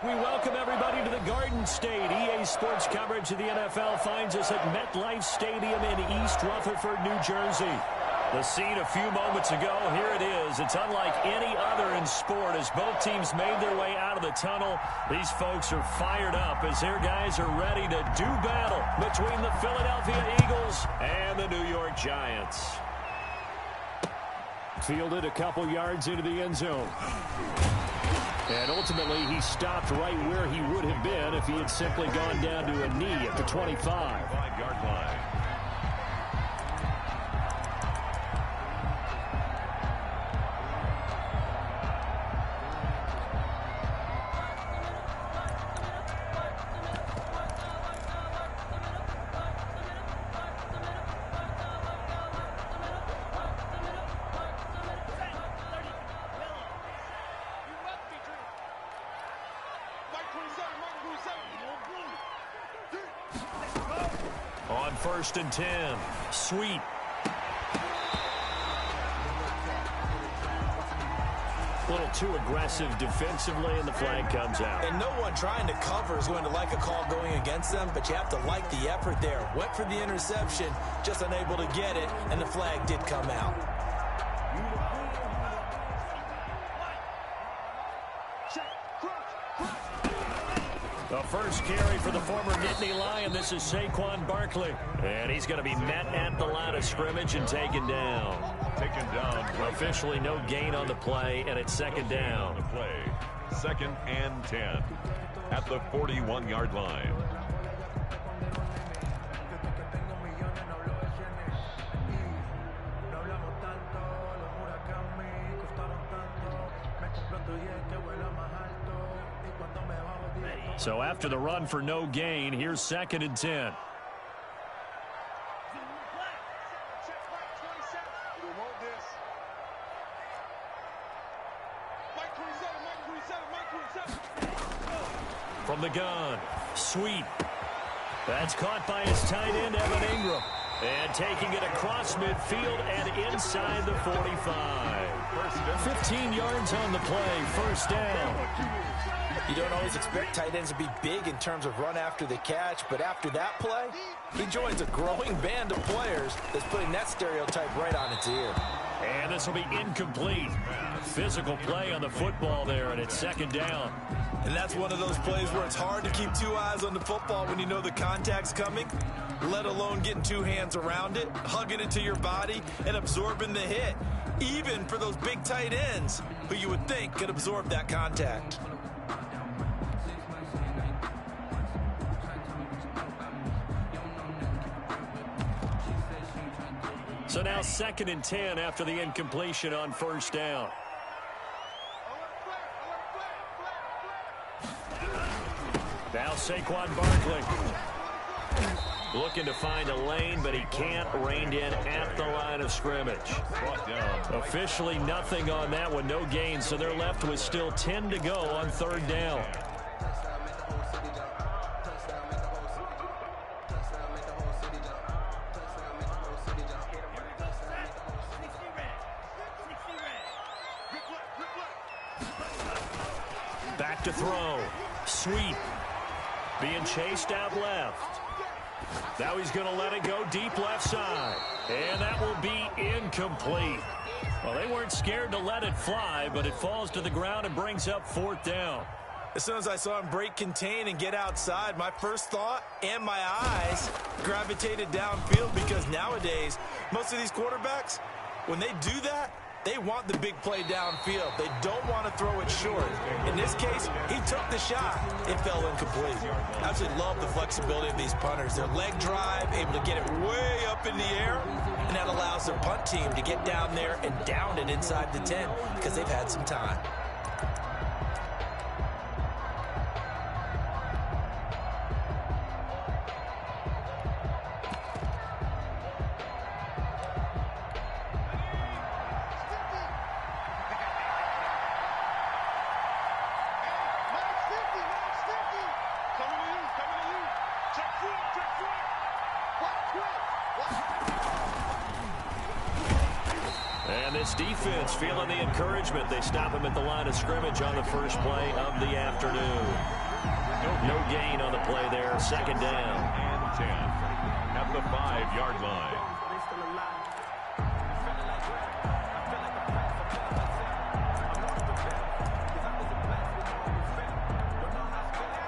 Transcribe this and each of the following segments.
We welcome everybody to the Garden State. EA Sports coverage of the NFL finds us at MetLife Stadium in East Rutherford, New Jersey. The scene a few moments ago, here it is. It's unlike any other in sport as both teams made their way out of the tunnel. These folks are fired up as their guys are ready to do battle between the Philadelphia Eagles and the New York Giants. Fielded a couple yards into the end zone. And ultimately, he stopped right where he would have been if he had simply gone down to a knee at the 25. 5-yard line. On 1st and 10, Sweet. A little too aggressive defensively, and the flag comes out. And no one trying to cover is going to like a call going against them, but you have to like the effort there. Went for the interception, just unable to get it, and the flag did come out. The first carry for the former Nittany Lion. This is Saquon Barkley. And he's going to be met at the line of scrimmage and taken down. Taken down. Officially no gain on the play, and it's second down. The play. 2nd and 10 at the 41-yard line. So after the run for no gain, here's 2nd and 10. From the gun, Sweet. That's caught by his tight end, Evan Ingram. And taking it across midfield and inside the 45. 15 yards on the play, first down. You don't always expect tight ends to be big in terms of run after the catch, but after that play, he joins a growing band of players that's putting that stereotype right on its ear. And this will be incomplete. Physical play on the football there, and it's second down. And that's one of those plays where it's hard to keep two eyes on the football when you know the contact's coming, let alone getting two hands around it, hugging it to your body, and absorbing the hit, even for those big tight ends who you would think could absorb that contact. So now 2nd and 10 after the incompletion on first down. Now Saquon Barkley. Looking to find a lane, but he can't. Reined in at the line of scrimmage. Officially nothing on that one, no gain. So they're left with still 10 to go on 3rd down. Back to throw. Sweet. Being chased out left. Now he's going to let it go deep left side. And that will be incomplete. Well, they weren't scared to let it fly, but it falls to the ground and brings up 4th down. As soon as I saw him break contain and get outside, my first thought and my eyes gravitated downfield, because nowadays, most of these quarterbacks, when they do that, they want the big play downfield. They don't want to throw it short. In this case, he took the shot. It fell incomplete. I absolutely love the flexibility of these punters. Their leg drive, able to get it way up in the air, and that allows their punt team to get down there and down it inside the 10 because they've had some time. And this defense feeling the encouragement. They stop him at the line of scrimmage on the first play of the afternoon. No gain on the play there. Second down. And 10 at the 5-yard line.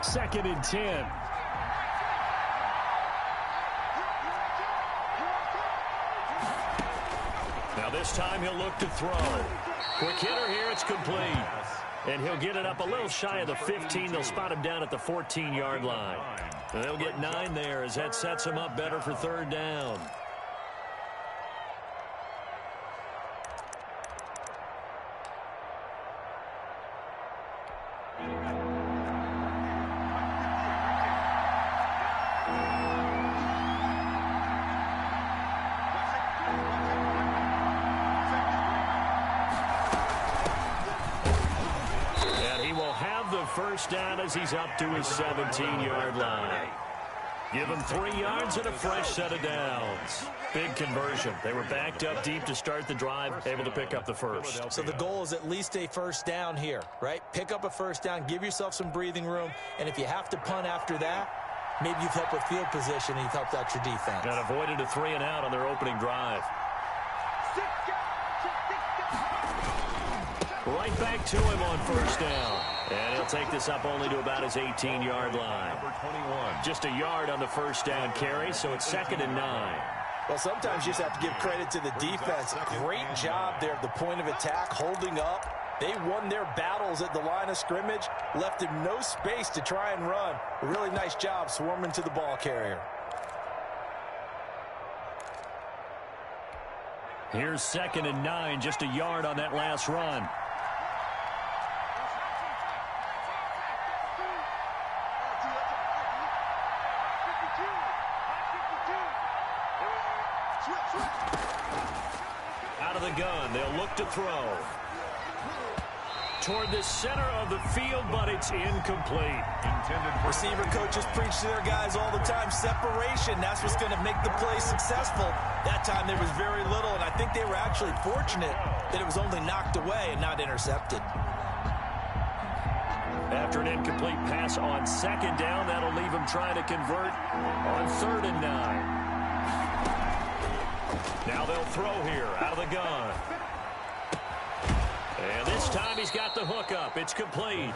Second and 10. Now this time he'll look to throw. Quick hitter here, it's complete. And he'll get it up a little shy of the 15. They'll spot him down at the 14-yard line. And they'll get 9 there as that sets him up better for third down. First down as he's up to his 17-yard line. Give him 3 yards and a fresh set of downs. Big conversion. They were backed up deep to start the drive, able to pick up the first. So the goal is at least a first down here, right? Pick up a first down, give yourself some breathing room, and if you have to punt after that, maybe you've helped with field position and you've helped out your defense. And avoided a 3 and out on their opening drive. Right back to him on first down. And he'll take this up only to about his 18-yard line. Number 21. Just a yard on the first down carry, so it's 2nd and 9. Well, sometimes you just have to give credit to the defense. Great job there at the point of attack, holding up. They won their battles at the line of scrimmage, left him no space to try and run. A really nice job swarming to the ball carrier. Here's 2nd and 9, just a yard on that last run. Out of the gun, they'll look to throw. Toward the center of the field, but it's incomplete. Receiver coaches preach to their guys all the time. Separation, that's what's going to make the play successful. That time there was very little, and I think they were actually fortunate that it was only knocked away and not intercepted. After an incomplete pass on 2nd down, that'll leave him trying to convert on 3rd and 9. Now they'll throw here out of the gun. And this time he's got the hook up. It's complete.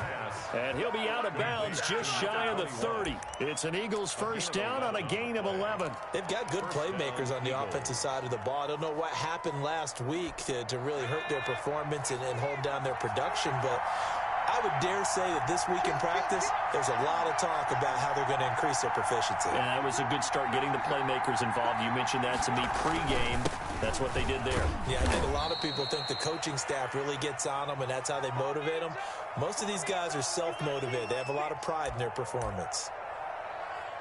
And he'll be out of bounds just shy of the 30. It's an Eagles first down on a gain of 11. They've got good playmakers on the offensive side of the ball. I don't know what happened last week to really hurt their performance and hold down their production, but I would dare say that this week in practice, there's a lot of talk about how they're going to increase their proficiency. And that was a good start getting the playmakers involved. You mentioned that to me pregame. That's what they did there. Yeah, I think a lot of people think the coaching staff really gets on them, and that's how they motivate them. Most of these guys are self-motivated. They have a lot of pride in their performance.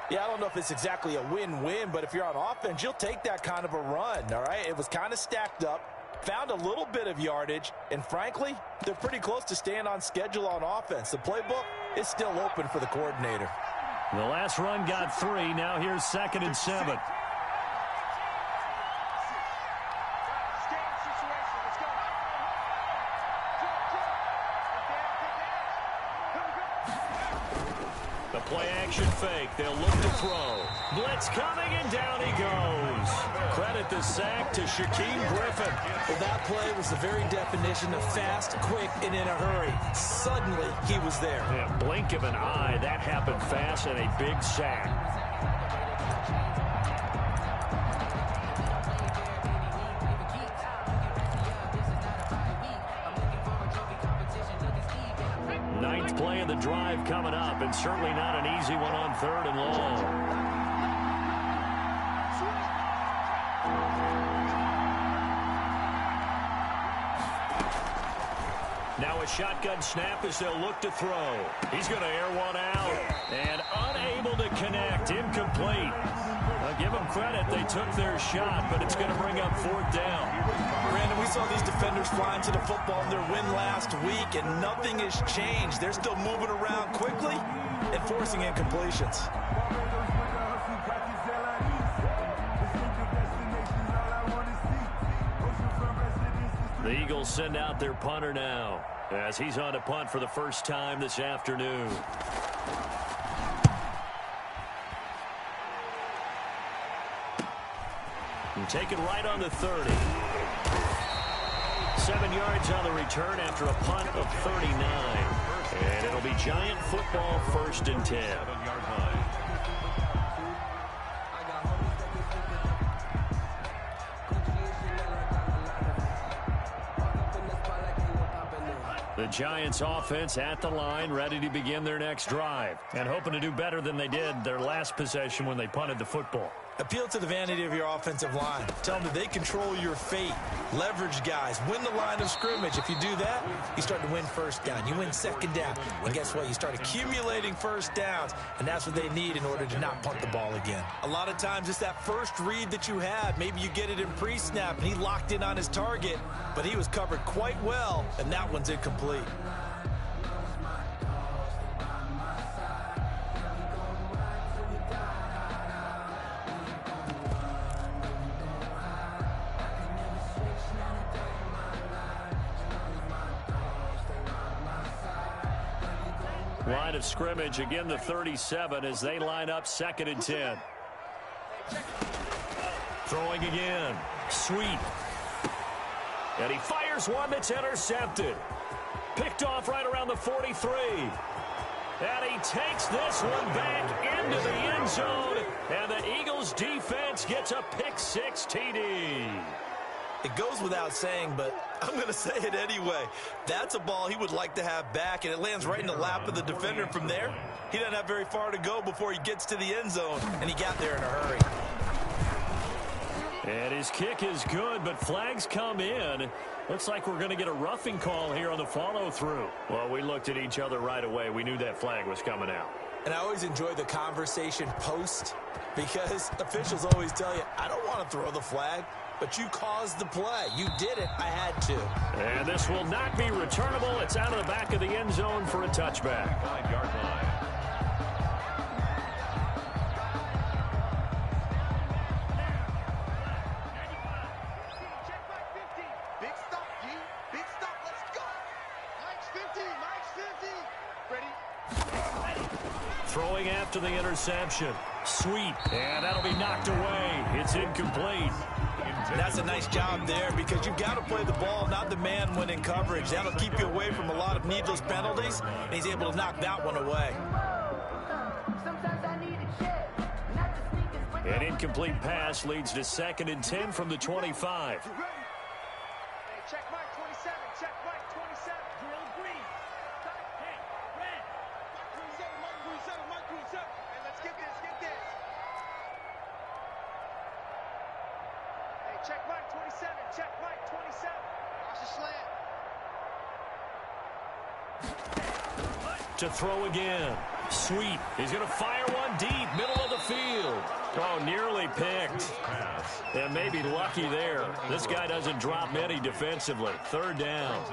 Yeah, I don't know if it's exactly a win-win, but if you're on offense, you'll take that kind of a run, all right? It was kind of stacked up. Found a little bit of yardage, and frankly, they're pretty close to staying on schedule on offense. The playbook is still open for the coordinator. The last run got 3. Now here's 2nd and 7. The play-action fake. They'll look to throw. Blitz coming, and down he goes. Credit the sack to Shaquem Griffin. Well, that play was the very definition of fast, quick, and in a hurry. Suddenly, he was there. Yeah, blink of an eye. That happened fast, and a big sack. Ninth play of the drive coming up, and certainly not an easy one on 3rd and long. Now a shotgun snap as they'll look to throw. He's going to air one out and unable to connect. Incomplete. Give them credit. They took their shot, but it's going to bring up 4th down. Brandon, we saw these defenders flying to the football in their win last week, and nothing has changed. They're still moving around quickly and forcing incompletions. The Eagles send out their punter now as he's on to punt for the first time this afternoon. And take it right on the 30. 7 yards on the return after a punt of 39. And it'll be Giant football, 1st and 10. The Giants offense at the line, ready to begin their next drive, and hoping to do better than they did their last possession when they punted the football. Appeal to the vanity of your offensive line. Tell them that they control your fate. Leverage guys. Win the line of scrimmage. If you do that, you start to win first down. You win second down. And guess what? You start accumulating first downs, and that's what they need in order to not punt the ball again. A lot of times it's that first read that you had. Maybe you get it in pre-snap, and he locked in on his target, but he was covered quite well, and that one's incomplete. Line of scrimmage, again the 37 as they line up 2nd and 10. Throwing again. Sweet. And he fires one that's intercepted. Picked off right around the 43. And he takes this one back into the end zone. And the Eagles defense gets a pick-6 TD. It goes without saying, but I'm going to say it anyway. That's a ball he would like to have back, and it lands right in the lap of the defender. From there, he doesn't have very far to go before he gets to the end zone, and he got there in a hurry. And his kick is good, but flags come in. Looks like we're going to get a roughing call here on the follow-through. Well, we looked at each other right away. We knew that flag was coming out. And I always enjoy the conversation post, because officials always tell you, I don't want to throw the flag. But you caused the play. You did it. I had to. And this will not be returnable. It's out of the back of the end zone for a touchback. 5-yard line. Big stop, G. Big stop. Let's go. Mike's 50. Mike's 50. Ready? Throwing after the interception. Sweet. And that'll be knocked away. It's incomplete. That's a nice job there because you've got to play the ball, not the man when in coverage. That'll keep you away from a lot of needless penalties, and he's able to knock that one away. An incomplete pass leads to 2nd and 10 from the 25. Hey, check Mike 27. Check Mike 27. Drill green. Hey, red. Mike 27. Mike 27. Hey, let's get this. Get this. Hey, check Mike 27. Check Mike 27. Watch the slant. To throw again. Sweet. He's going to fire one deep, middle of the field. Oh, nearly picked. And maybe lucky there. This guy doesn't drop many defensively. 3rd down.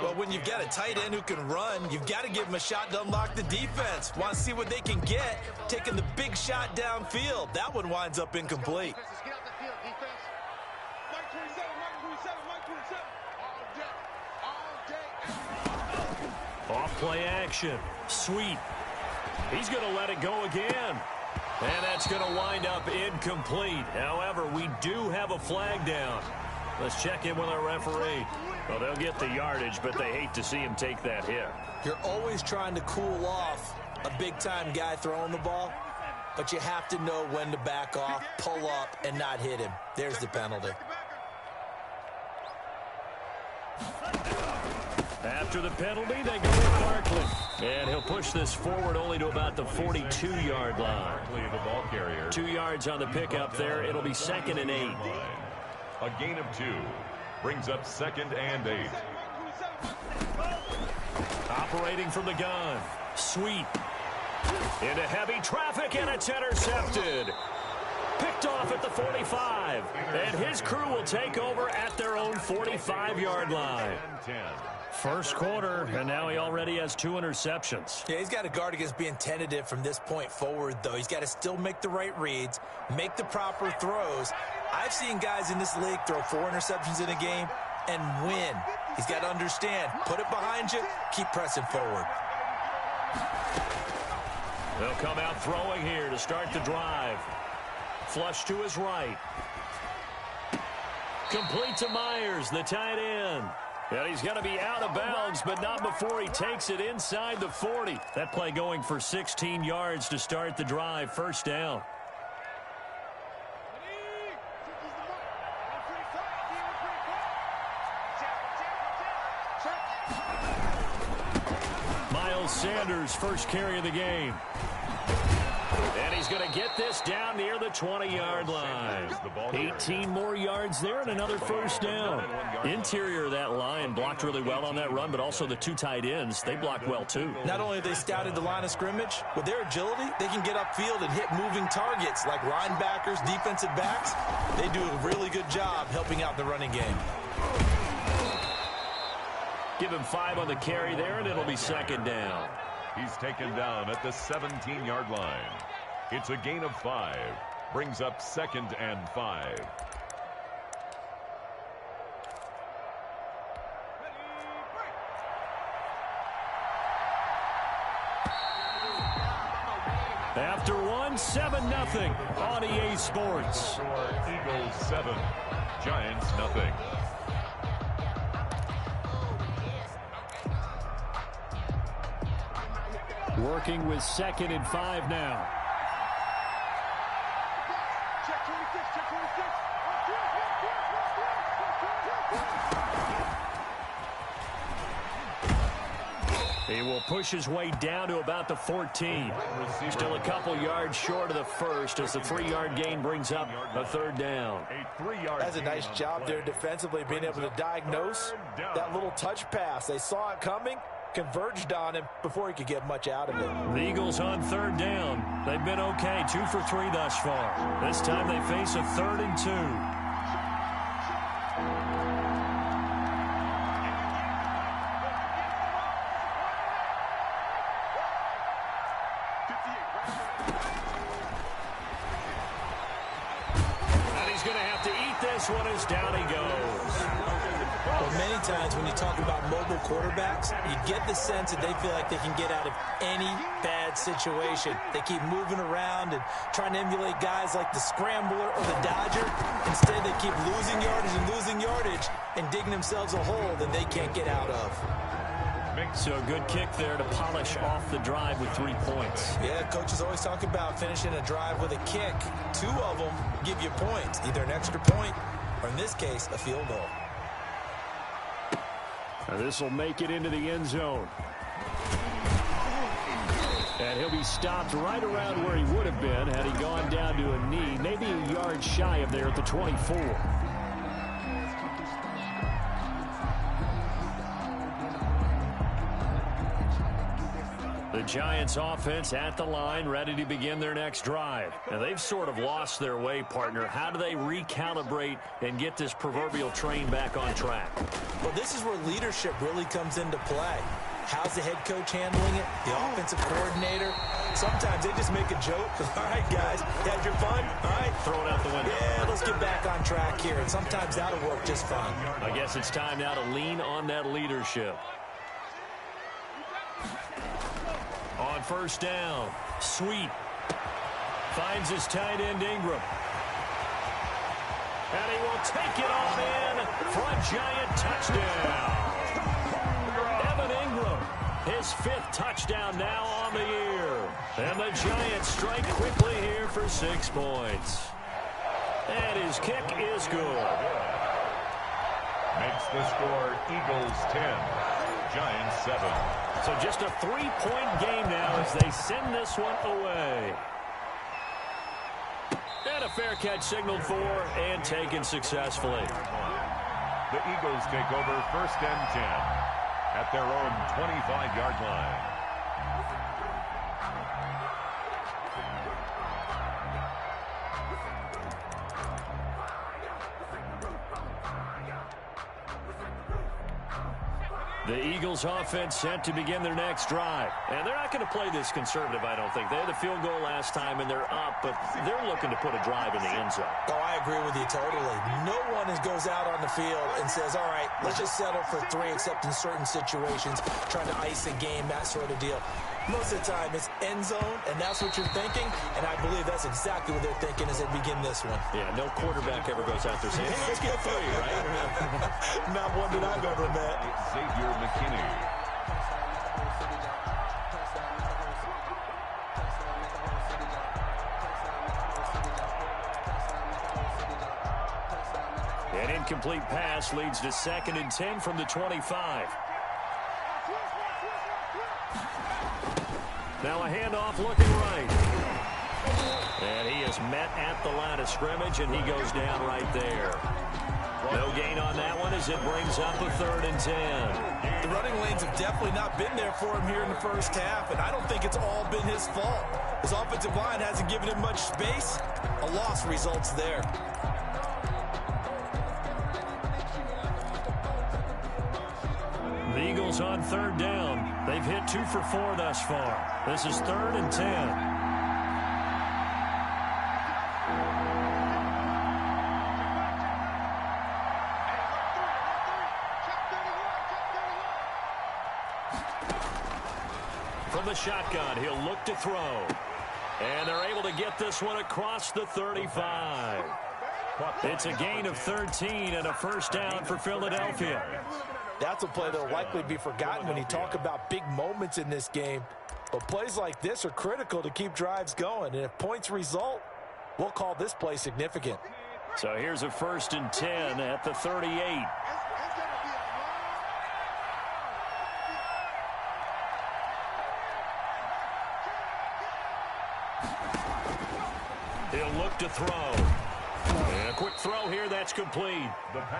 Well, when you've got a tight end who can run, you've got to give him a shot to unlock the defense. Want to see what they can get, taking the big shot downfield. That one winds up incomplete. Get out the field, defense. Mike 27. Mike 27. Mike 27. All day. Off play action. Sweet. He's going to let it go again. And that's going to wind up incomplete. However, we do have a flag down. Let's check in with our referee. Well, they'll get the yardage, but they hate to see him take that hit. You're always trying to cool off a big-time guy throwing the ball, but you have to know when to back off, pull up, and not hit him. There's the penalty. After the penalty, they go with Barkley. And he'll push this forward only to about the 42-yard line. 2 yards on the pickup there. It'll be 2nd and 8. A gain of 2 brings up 2nd and 8. Operating from the gun. Sweet. Into heavy traffic, and it's intercepted. Picked off at the 45. And his crew will take over at their own 45-yard line. First quarter, and now he already has 2 interceptions. Yeah, he's got to guard against being tentative from this point forward, though. He's got to still make the right reads, make the proper throws. I've seen guys in this league throw 4 interceptions in a game. and win. He's got to understand, put it behind you, keep pressing forward. They'll come out throwing here to start the drive. Flush to his right. Complete to Myers, the tight end. And he's going to be out of bounds, but not before he takes it inside the 40. That play going for 16 yards to start the drive. First down. Miles Sanders, first carry of the game. And he's going to get this down near the 20-yard line. 18 more yards there and another first down. Interior of that line blocked really well on that run, but also the two tight ends, they blocked well too. Not only have they scouted the line of scrimmage, with their agility, they can get upfield and hit moving targets like linebackers, defensive backs. They do a really good job helping out the running game. Give him 5 on the carry there, and it'll be second down. He's taken down at the 17-yard line. It's a gain of 5. Brings up 2nd and 5. After one, 7-0 on EA Sports. Eagles 7, Giants nothing. Working with 2nd and 5 now. Check 26, check 26. He will push his way down to about the 14. Still a couple yards short of the first as the 3-yard gain brings up a third down. That's a nice job there defensively, being able to diagnose that little touch pass. They saw it coming, converged on him before he could get much out of it. The Eagles on third down. They've been okay, 2 for 3 thus far. This time they face a 3rd and 2. One is down he goes. Well, many times when you talk about mobile quarterbacks, you get the sense that they feel like they can get out of any bad situation. They keep moving around and trying to emulate guys like the Scrambler or the Dodger. Instead, they keep losing yardage and digging themselves a hole that they can't get out of. So a good kick there to polish off the drive with 3 points. Yeah, coaches always talk about finishing a drive with a kick. 2 of them give you points, either an extra point or, in this case, a field goal. Now this will make it into the end zone. And he'll be stopped right around where he would have been had he gone down to a knee, maybe a yard shy of there at the 24. The Giants offense at the line, ready to begin their next drive. And they've sort of lost their way, partner. How do they recalibrate and get this proverbial train back on track? Well, this is where leadership really comes into play. How's the head coach handling it? The offensive coordinator? Sometimes they just make a joke. All right, guys, you had your fun? All right. Throw it out the window. Yeah, let's get back on track here. And sometimes that'll work just fine. I guess it's time now to lean on that leadership. On first down, Sweet finds his tight end Ingram. And he will take it on in for a Giant touchdown. Evan Ingram, his 5th touchdown now on the year. And the Giants strike quickly here for 6 points. And his kick is good. Makes the score Eagles 10, Giants 7. So just a 3-point game now as they send this one away. And a fair catch signaled for and taken successfully. The Eagles take over 1st and 10 at their own 25-yard line. The Eagles offense set to begin their next drive. And they're not going to play this conservative, I don't think. They had a field goal last time, and they're up, but they're looking to put a drive in the end zone. Oh, I agree with you totally. No one goes out on the field and says, all right, let's just settle for 3, except in certain situations, trying to ice a game, that sort of deal. Most of the time, it's end zone, and that's what you're thinking, and I believe that's exactly what they're thinking as they begin this one. Yeah, no quarterback ever goes out there saying, hey, let's get 3, right? Not one that I've ever met. Xavier McKinney. An incomplete pass leads to 2nd and 10 from the 25. Now a handoff looking right. And he is met at the line of scrimmage, and he goes down right there. No gain on that one as it brings up a 3rd and 10. The running lanes have definitely not been there for him here in the first half, and I don't think it's all been his fault. His offensive line hasn't given him much space. A loss results there. The Eagles on 3rd down. They've hit 2 for 4 thus far. This is 3rd and 10. From the shotgun, he'll look to throw. And they're able to get this one across the 35. It's a gain of 13 and a first down for Philadelphia. That's a play that will likely be forgotten when you talk about big moments in this game. But plays like this are critical to keep drives going. And if points result, we'll call this play significant. So here's a 1st and 10 at the 38. He'll look to throw. And a quick throw here, that's complete.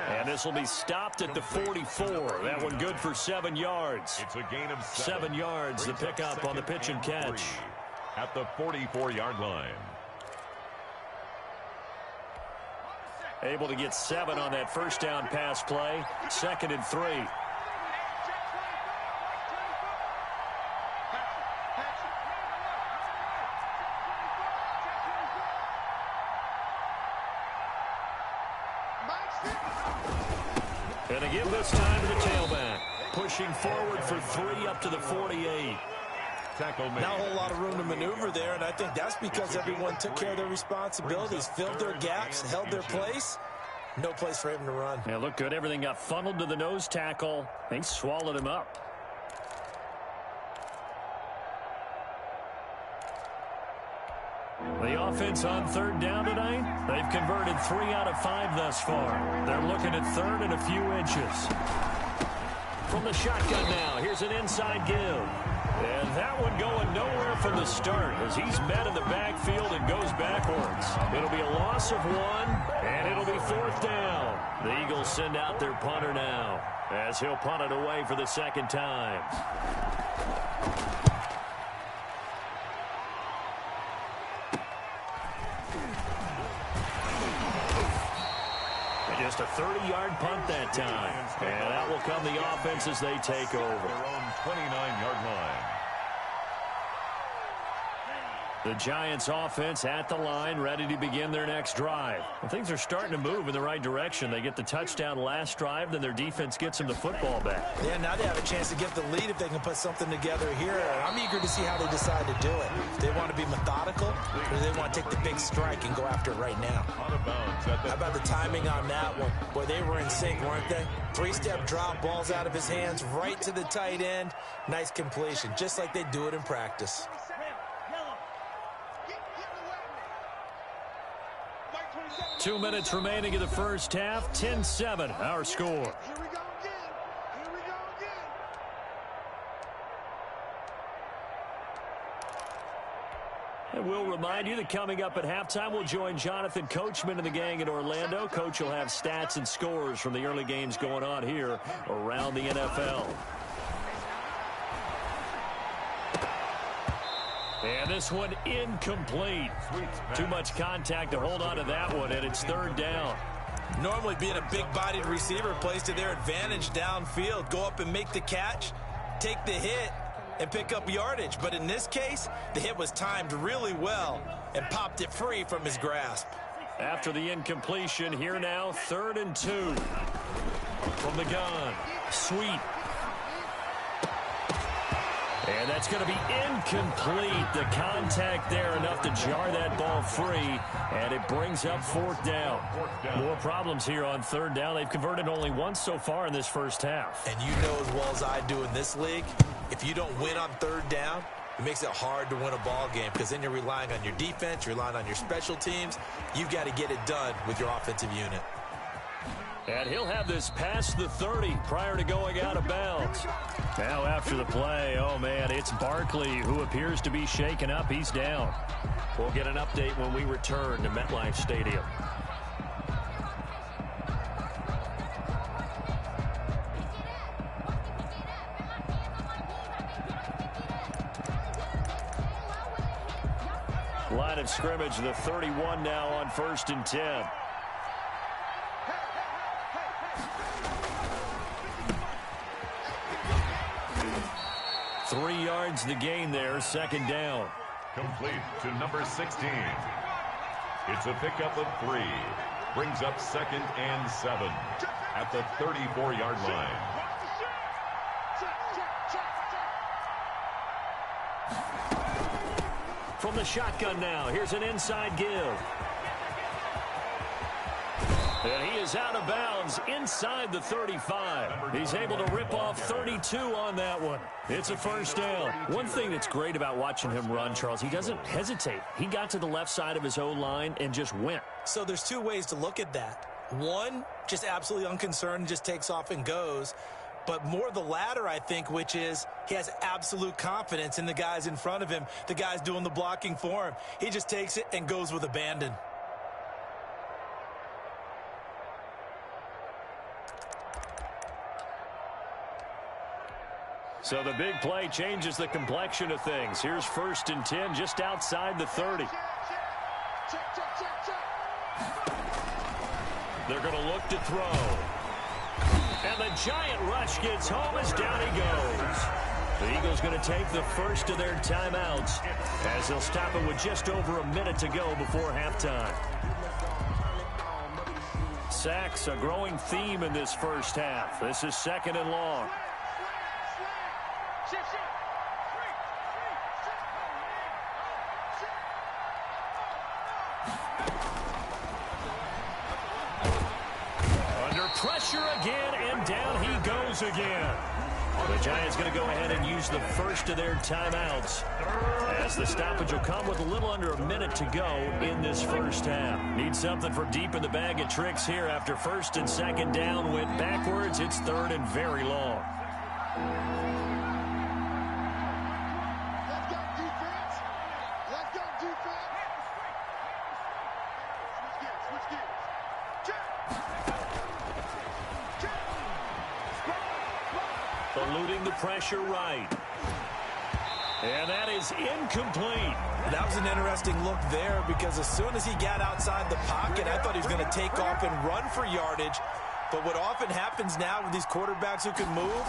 And this will be stopped at the 44. That one good for 7 yards. It's a gain of 7 yards, the pickup on the pitch and catch. At the 44-yard line. Able to get 7 on that first down pass play. 2nd and 3. And again this time to the tailback. Pushing forward for 3 up to the 48. Tackle made. Not a whole lot of room to maneuver there, and I think that's because everyone took care of their responsibilities, filled their gaps, held their place. No place for him to run. Yeah, looked good. Everything got funneled to the nose tackle. They swallowed him up. The offense on 3rd down tonight, they've converted 3 out of 5 thus far. They're looking at 3rd and a few inches. From the shotgun now, here's an inside give. And that one going nowhere from the start as he's met in the backfield and goes backwards. It'll be a loss of 1, and it'll be 4th down. The Eagles send out their punter now as he'll punt it away for the 2nd time. Just a 30-yard punt that time. And out will come the offense as they take over. Their own 29-yard line. The Giants offense at the line, ready to begin their next drive. Well, things are starting to move in the right direction. They get the touchdown last drive, then their defense gets them the football back. Yeah, now they have a chance to get the lead if they can put something together here. I'm eager to see how they decide to do it. Do they want to be methodical, or do they want to take the big strike and go after it right now? Out of bounds at the How about the timing on that one? Boy, they were in sync, weren't they? 3-step drop, balls out of his hands, right to the tight end. Nice completion, just like they do it in practice. 2 minutes remaining in the first half. 10-7, our score. Here we go again. Here we go again. And we'll remind you that coming up at halftime, we'll join Jonathan Coachman and the gang in Orlando. Coach will have stats and scores from the early games going on here around the NFL. And this one incomplete. Too much contact to hold on to that one, and it's 3rd down. Normally being a big-bodied receiver plays to their advantage downfield. Go up and make the catch, take the hit, and pick up yardage. But in this case, the hit was timed really well and popped it free from his grasp. After the incompletion, here now, 3rd and 2. From the gun, Sweet. And that's going to be incomplete. The contact there enough to jar that ball free, and it brings up 4th down. More problems here on 3rd down. They've converted only once so far in this first half. And you know as well as I do in this league, if you don't win on 3rd down, it makes it hard to win a ball game because then you're relying on your defense, you're relying on your special teams. You've got to get it done with your offensive unit. And he'll have this past the 30 prior to going out of bounds. Now after the play, oh man, it's Barkley who appears to be shaken up. He's down. We'll get an update when we return to MetLife Stadium. Line of scrimmage, the 31 now on 1st and 10. Three yards the gain there, 2nd down. Complete to number 16. It's a pickup of 3. Brings up 2nd and 7 at the 34-yard line. From the shotgun now, here's an inside give. And he is out of bounds inside the 35. He's able to rip off 32 on that one. It's a 1st down. One thing that's great about watching him run, Charles, he doesn't hesitate. He got to the left side of his O-line and just went. So there's 2 ways to look at that. One, just absolutely unconcerned, just takes off and goes. But more the latter, I think, which is he has absolute confidence in the guys in front of him, the guys doing the blocking for him. He just takes it and goes with abandon. So the big play changes the complexion of things. Here's 1st and 10 just outside the 30. They're going to look to throw. And the giant rush gets home as down he goes. The Eagles going to take the first of their timeouts as they'll stop it with just over a minute to go before halftime. Sacks, a growing theme in this first half. This is 2nd and long. Under pressure again, and down he goes again. The Giants going to go ahead and use the first of their timeouts as the stoppage will come with a little under a minute to go in this first half. Need something for deep in the bag of tricks here after 1st and 2nd down went backwards. It's 3rd and very long. Eluding the pressure right. And that is incomplete. That was an interesting look there because as soon as he got outside the pocket, I thought he was going to take off and run for yardage. But what often happens now with these quarterbacks who can move,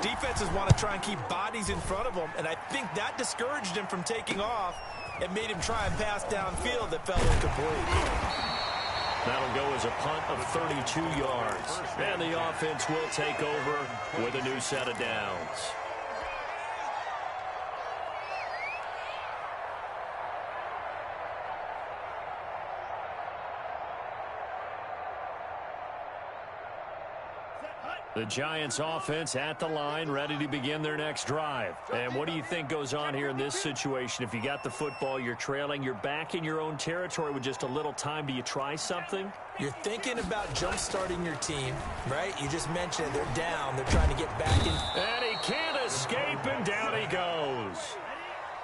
defenses want to try and keep bodies in front of them. And I think that discouraged him from taking off and made him try and pass downfield that fell incomplete. That'll go as a punt of 32 yards. And the offense will take over with a new set of downs. The Giants offense at the line, ready to begin their next drive. And what do you think goes on here in this situation? If you got the football, you're trailing, you're back in your own territory with just a little time. Do you try something? You're thinking about jump-starting your team, right? You just mentioned they're down. They're trying to get back in. And he can't escape, and down he goes.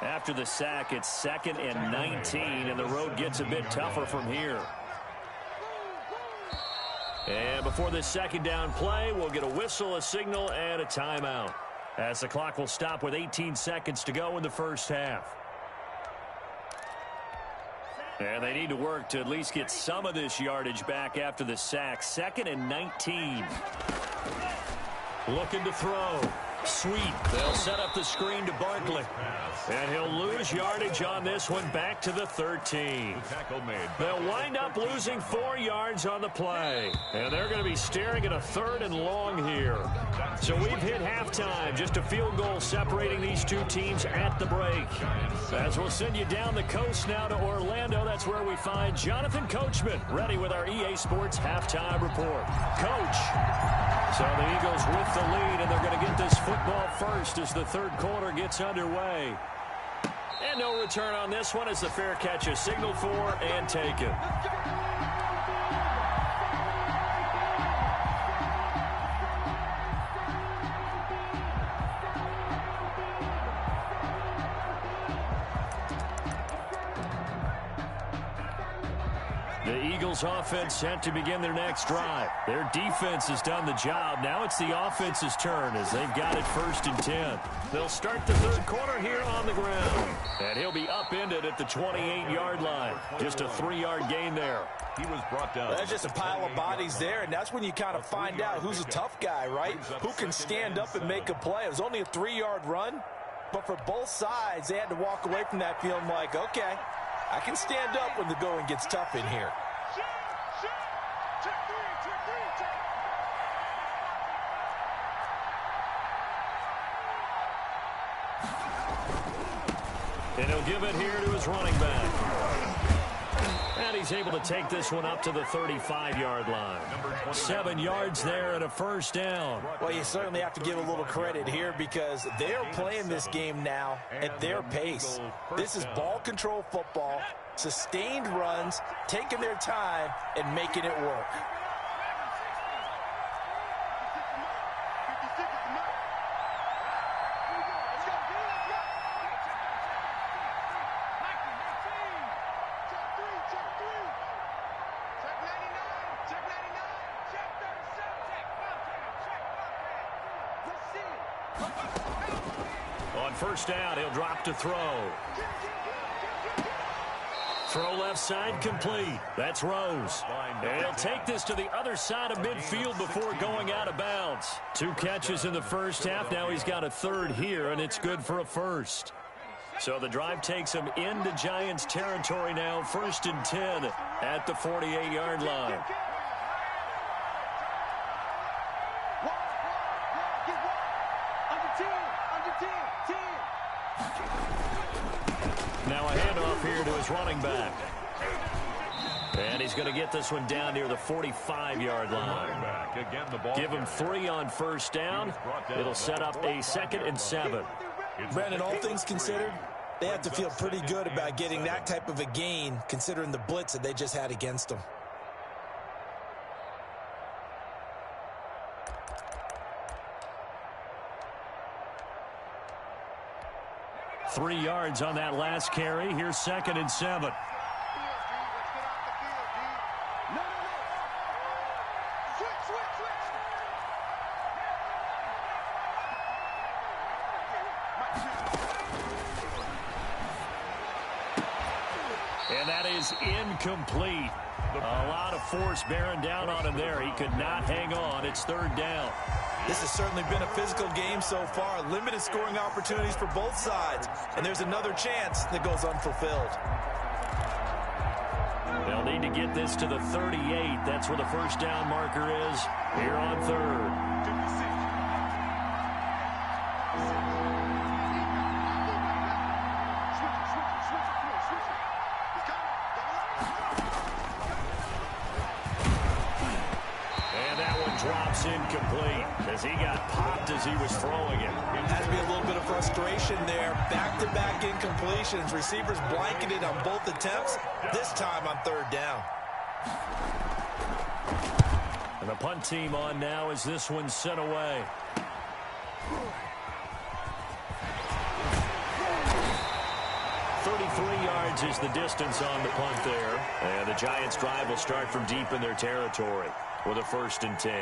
After the sack, it's 2nd and 19, and the road gets a bit tougher from here. And before this 2nd down play, we'll get a whistle, a signal, and a timeout, as the clock will stop with 18 seconds to go in the first half. And they need to work to at least get some of this yardage back after the sack. 2nd and 19. Looking to throw. Sweet. They'll set up the screen to Barkley. And he'll lose yardage on this one back to the 13. They'll wind up losing 4 yards on the play. And they're going to be staring at a 3rd and long here. So we've hit halftime. Just a field goal separating these two teams at the break. As we'll send you down the coast now to Orlando, that's where we find Jonathan Coachman ready with our EA Sports halftime report. Coach. So the Eagles with the lead, and they're going to get this football first as the 3rd quarter gets underway. And no return on this one as the fair catch is signaled for and taken. The Eagles offense set to begin their next drive. Their defense has done the job. Now it's the offense's turn as they've got it 1st and 10. They'll start the 3rd quarter here on the ground. And he'll be upended at the 28-yard line. Just a 3-yard gain there. He was brought down. That's just a pile of bodies there, and that's when you kind of find out who's a tough guy, right? Who can stand up and make a play. It was only a 3-yard run, but for both sides, they had to walk away from that feeling like, okay, I can stand up when the going gets tough in here. And he'll give it here to his running back. And he's able to take this one up to the 35-yard line. 7 yards there and a 1st down. Well, you certainly have to give a little credit here because they're playing this game now at their pace. This is ball control football, sustained runs, taking their time, and making it work. On 1st down, he'll drop to throw. Throw left side complete. That's Rose. And he'll take this to the other side of midfield before going out of bounds. 2 catches in the 1st half. Now he's got a 3rd here, and it's good for a 1st. So the drive takes him into Giants territory now. 1st and 10 at the 48-yard line. Now a handoff here to his running back. And he's going to get this one down near the 45-yard line. Give him 3 on 1st down. It'll set up a 2nd and 7. Brandon, all things considered, they have to feel pretty good about getting that type of a gain considering the blitz that they just had against them. Three yards on that last carry. Here's 2nd and 7. And that is incomplete. A lot of force bearing down on him there. He could not hang on. It's 3rd down. This has certainly been a physical game so far. Limited scoring opportunities for both sides. And there's another chance that goes unfulfilled. They'll need to get this to the 38. That's where the 1st down marker is here on 3rd. Drops incomplete as he got popped as he was throwing it. Has to be a little bit of frustration there. Back-to-back incompletions. Receivers blanketed on both attempts. This time on 3rd down. And the punt team on now as this one's sent away. Yards is the distance on the punt there. And the Giants drive will start from deep in their territory with a 1st and 10.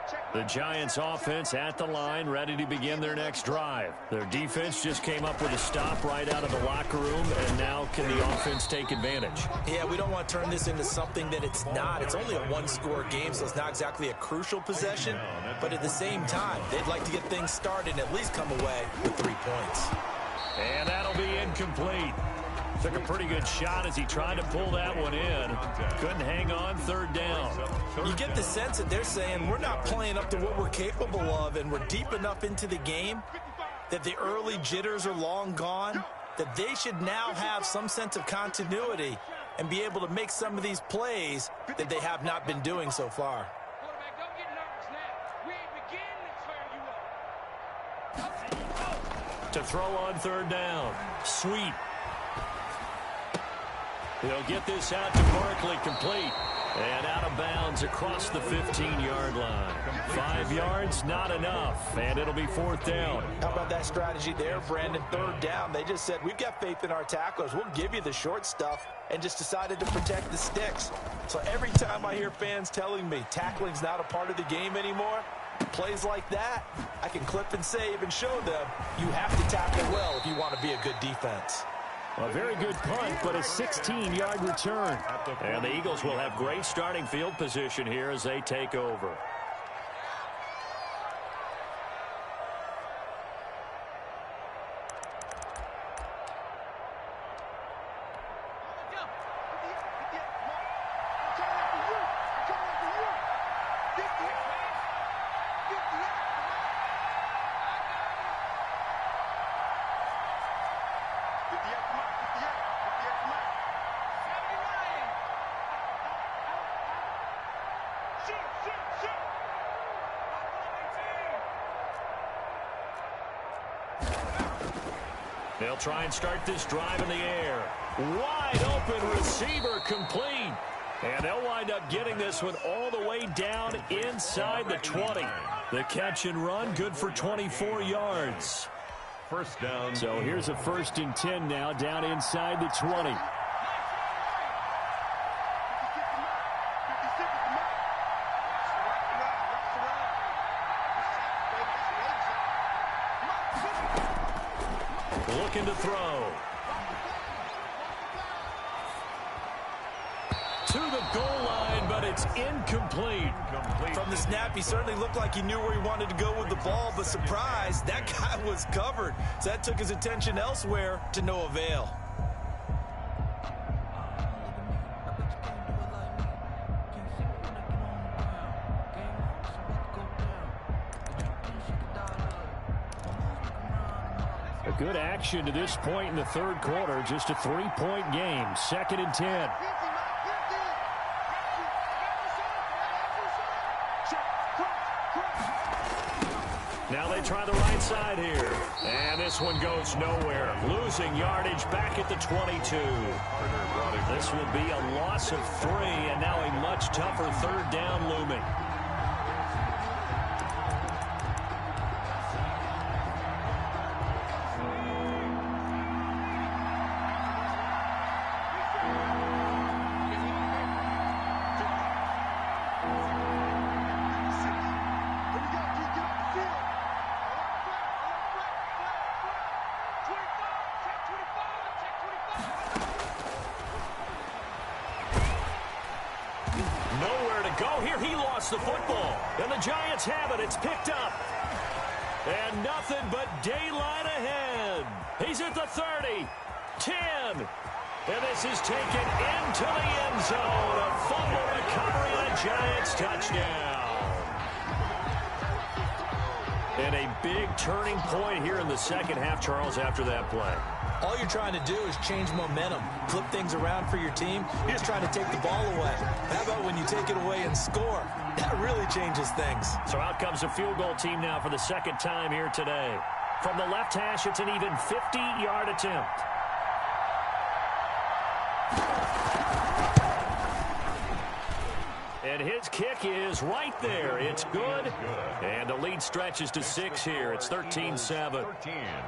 Check The Giants offense at the line, ready to begin their next drive. Their defense just came up with a stop right out of the locker room, and now can the offense take advantage? Yeah, we don't want to turn this into something that it's not. It's only a one-score game, so it's not exactly a crucial possession. But at the same time, they'd like to get things started and at least come away with 3 points. And that'll be incomplete. Took a pretty good shot as he tried to pull that one in. Couldn't hang on, third down. You get the sense that they're saying we're not playing up to what we're capable of, and we're deep enough into the game that the early jitters are long gone, that they should now have some sense of continuity and be able to make some of these plays that they have not been doing so far. Quarterback, don't get nervous now. We ain't beginning to tear you up. To throw on third down. Sweet. He'll get this out to Barkley, complete. And out of bounds across the 15-yard line. 5 yards, not enough. And it'll be fourth down. How about that strategy there, Brandon? Third down. They just said, we've got faith in our tacklers. We'll give you the short stuff, and just decided to protect the sticks. So every time I hear fans telling me tackling's not a part of the game anymore, plays like that, I can clip and save and show them you have to tackle well if you want to be a good defense. A very good punt, but a 16-yard return. And the Eagles will have great starting field position here as they take over. They'll try and start this drive in the air. Wide open receiver, complete. And they'll wind up getting this one all the way down inside the 20. The catch and run, good for 24 yards. First down. So here's a 1st and 10 now, down inside the 20. Looking to throw. To the goal line, but it's incomplete. From the snap, he certainly looked like he knew where he wanted to go with the ball, but surprise, that guy was covered. So that took his attention elsewhere to no avail. Good action to this point in the third quarter. Just a 3-point game. 2nd and 10. Now they try the right side here. And this one goes nowhere. Losing yardage back at the 22. This will be a loss of 3, and now a much tougher third down looming. The football, and the Giants have it. It's picked up, and nothing but daylight ahead. He's at the 30, 10, and this is taken into the end zone. A fumble recovery, and a Giants touchdown. And a big turning point here in the second half, Charles, after that play. All you're trying to do is change momentum, flip things around for your team. You're just trying to take the ball away. How about when you take it away and score? That really changes things. So out comes a field goal team now for the second time here today. From the left hash, it's an even 50-yard attempt. And his kick is right there. It's good. And the lead stretches to 6 here. It's 13-7.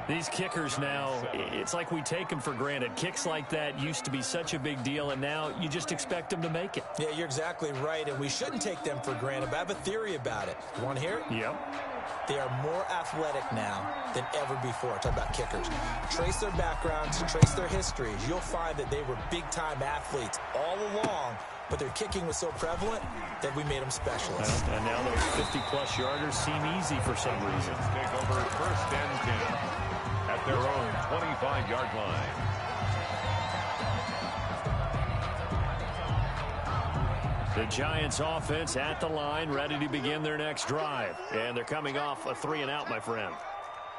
These kickers now, it's like we take them for granted. Kicks like that used to be such a big deal, and now you just expect them to make it. Yeah, you're exactly right, and we shouldn't take them for granted, but I have a theory about it. You want to hear it? Yep. They are more athletic now than ever before. Talk about kickers. Trace their backgrounds, trace their histories. You'll find that they were big-time athletes all along, but their kicking was so prevalent that we made them specialists. And now those 50-plus yarders seem easy for some reason. Take over first and 10 at their own 25-yard line. The Giants offense at the line, ready to begin their next drive. And they're coming off a 3-and-out, my friend.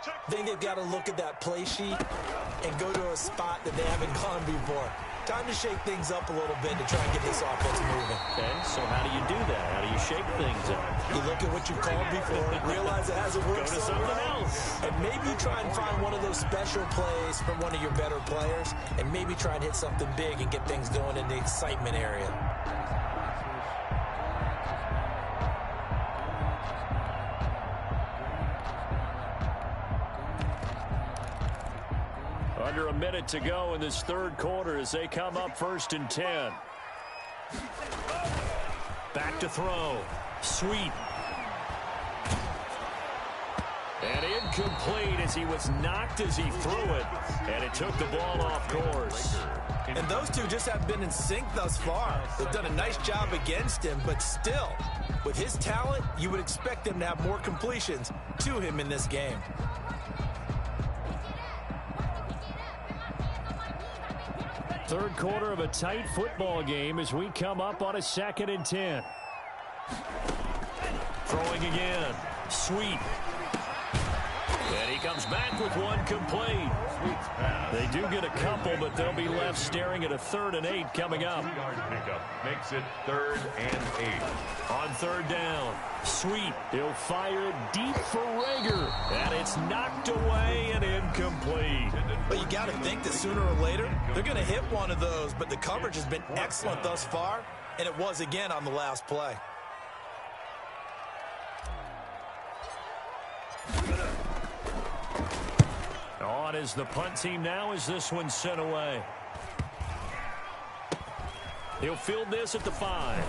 I think they've got to look at that play sheet and go to a spot that they haven't gone before. Time to shake things up a little bit to try and get this offense moving. Okay, so how do you do that? How do you shake things up? You look at what you've called before, realize it hasn't worked Go to so something well, else. and maybe try and find one of those special plays from one of your better players, and maybe try and hit something big and get things going in the excitement area. Under a minute to go in this third quarter as they come up first and 10. Back to throw. Sweet. And incomplete as he was knocked as he threw it. And it took the ball off course. And those two just have been in sync thus far. They've done a nice job against him, but still, with his talent, you would expect them to have more completions to him in this game. Third quarter of a tight football game as we come up on a 2nd and 10. Throwing again. Sweet. And he comes back with one complete. They do get a couple, but they'll be left staring at a 3rd and 8 coming up. Pickup makes it 3rd and 8. On 3rd down, Sweet. He'll fire it deep for Rager. And it's knocked away and incomplete. But you got to think that sooner or later, they're going to hit one of those, but the coverage has been excellent thus far, and it was again on the last play. On is the punt team now as this one's sent away. He'll field this at the 5.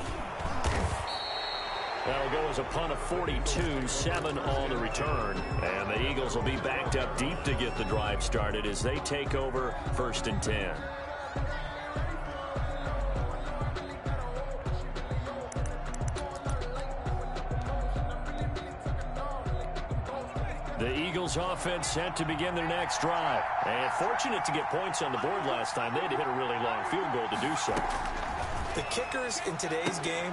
That'll go as a punt of 42, 7 on the return. And the Eagles will be backed up deep to get the drive started as they take over first and 10. The Eagles offense set to begin their next drive. And fortunate to get points on the board last time. They had to hit a really long field goal to do so. The kickers in today's game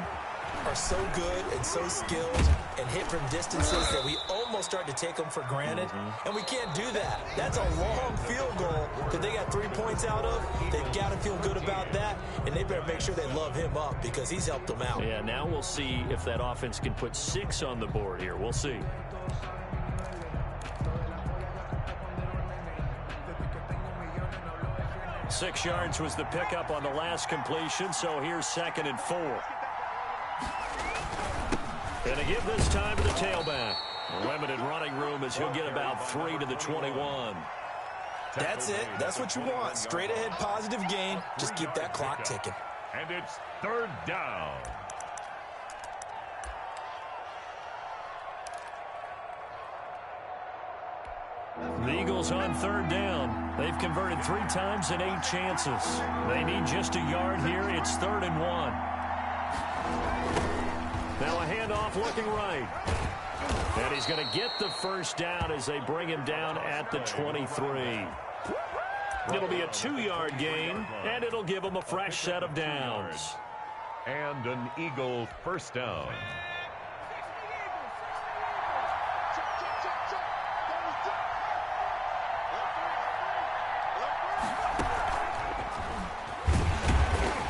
are so good and so skilled and hit from distances that we almost start to take them for granted. And we can't do that. That's a long field goal that they got 3 points out of. They've got to feel good about that, and they better make sure they love him up because he's helped them out. Yeah, now we'll see if that offense can put 6 on the board here. We'll see. Six yards was the pickup on the last completion, so here's 2nd and 4. And to give this time to the tailback. Limited running room as he'll get about 3 to the 21. That's it. That's what you want. Straight ahead positive gain. Just keep that clock ticking. And it's 3rd down. The Eagles on 3rd down. They've converted 3 times in 8 chances. They need just a yard here. It's 3rd and 1. Now a handoff looking right. And he's going to get the first down as they bring him down at the 23. It'll be a 2-yard gain, and it'll give him a fresh set of downs. And an Eagle first down.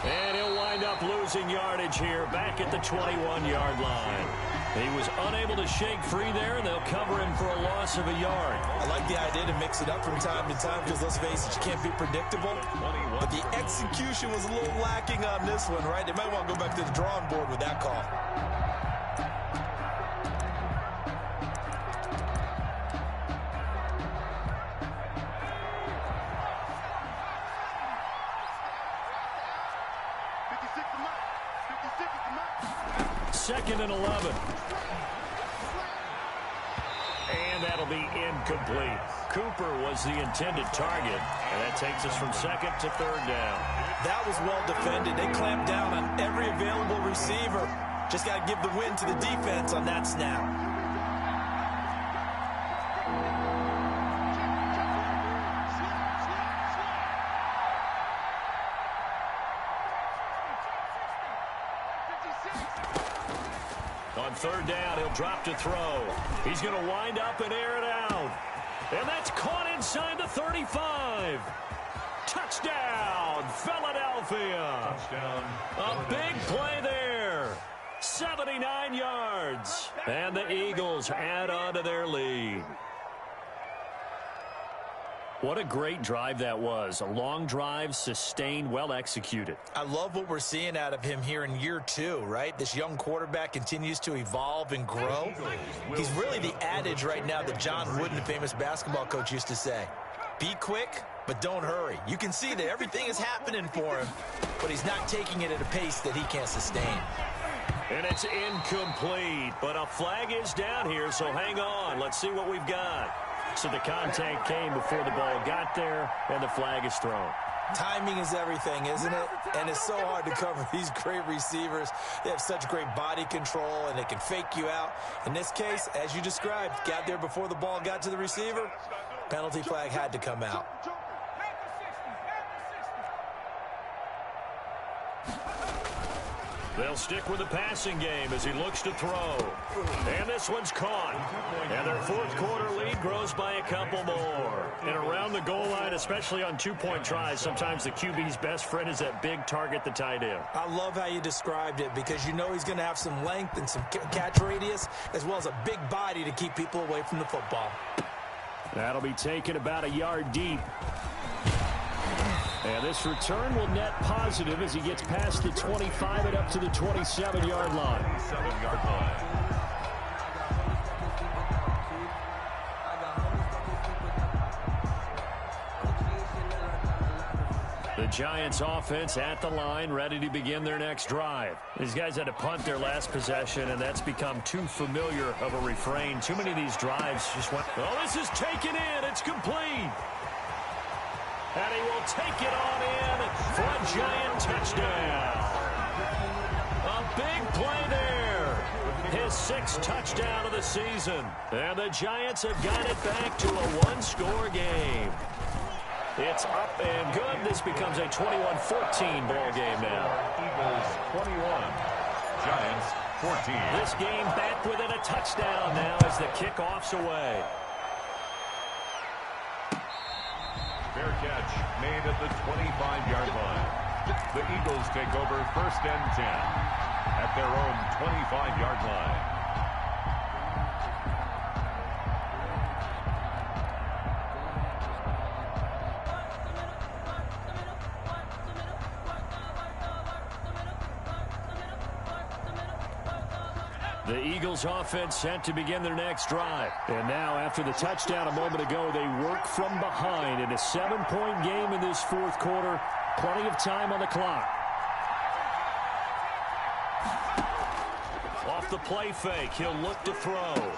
And he'll wind up losing yardage here back at the 21-yard line. He was unable to shake free there, and they'll cover him for a loss of a yard. I like the idea way to mix it up from time to time because, let's face it, you can't be predictable. But the execution was a little lacking on this one, right? They might want to go back to the drawing board with that call. Second and 11. And that'll be incomplete. Cooper was the intended target, and that takes us from second to third down. That was well defended. They clamped down on every available receiver. Just got to give the win to the defense on that snap. On third down, he'll drop to throw. He's going to wind up and air it out. And that's caught inside the 35. Touchdown, Philadelphia. Touchdown. A big play there. 79 yards. And the Eagles add on to their lead. What a great drive that was. A long drive, sustained, well executed. I love what we're seeing out of him here in year 2, right? This young quarterback continues to evolve and grow. He's really the adage right now that John Wooden, the famous basketball coach, used to say. Be quick, but don't hurry. You can see that everything is happening for him, but he's not taking it at a pace that he can't sustain. And it's incomplete, but a flag is down here, so hang on. Let's see what we've got. So the contact came before the ball got there, and the flag is thrown. Timing is everything, isn't it? And it's so hard to cover these great receivers. They have such great body control, and they can fake you out. In this case, as you described, got there before the ball got to the receiver. Penalty flag had to come out. They'll stick with the passing game as he looks to throw. And this one's caught. And their fourth quarter lead grows by a couple more. And around the goal line, especially on two-point tries, sometimes the QB's best friend is that big target, the tight end. I love how you described it because you know he's going to have some length and some catch radius as well as a big body to keep people away from the football. That'll be taken about a yard deep. And this return will net positive as he gets past the 25 and up to the 27-yard line. 27-yard line. The Giants offense at the line, ready to begin their next drive. These guys had to punt their last possession, and that's become too familiar of a refrain. Too many of these drives just went, oh, this is taken in. It's complete. And he will take it on in for a Giant touchdown. A big play there. His 6th touchdown of the season. And the Giants have got it back to a one-score game. It's up and good. This becomes a 21-14 ball game now. Eagles 21, Giants 14. This game back within a touchdown now as the kickoff's away. Fair catch made at the 25-yard line. The Eagles take over 1st and 10 at their own 25-yard line. The Eagles offense set to begin their next drive. And now, after the touchdown a moment ago, they work from behind in a 7-point game in this fourth quarter. Plenty of time on the clock. Off the play fake, he'll look to throw.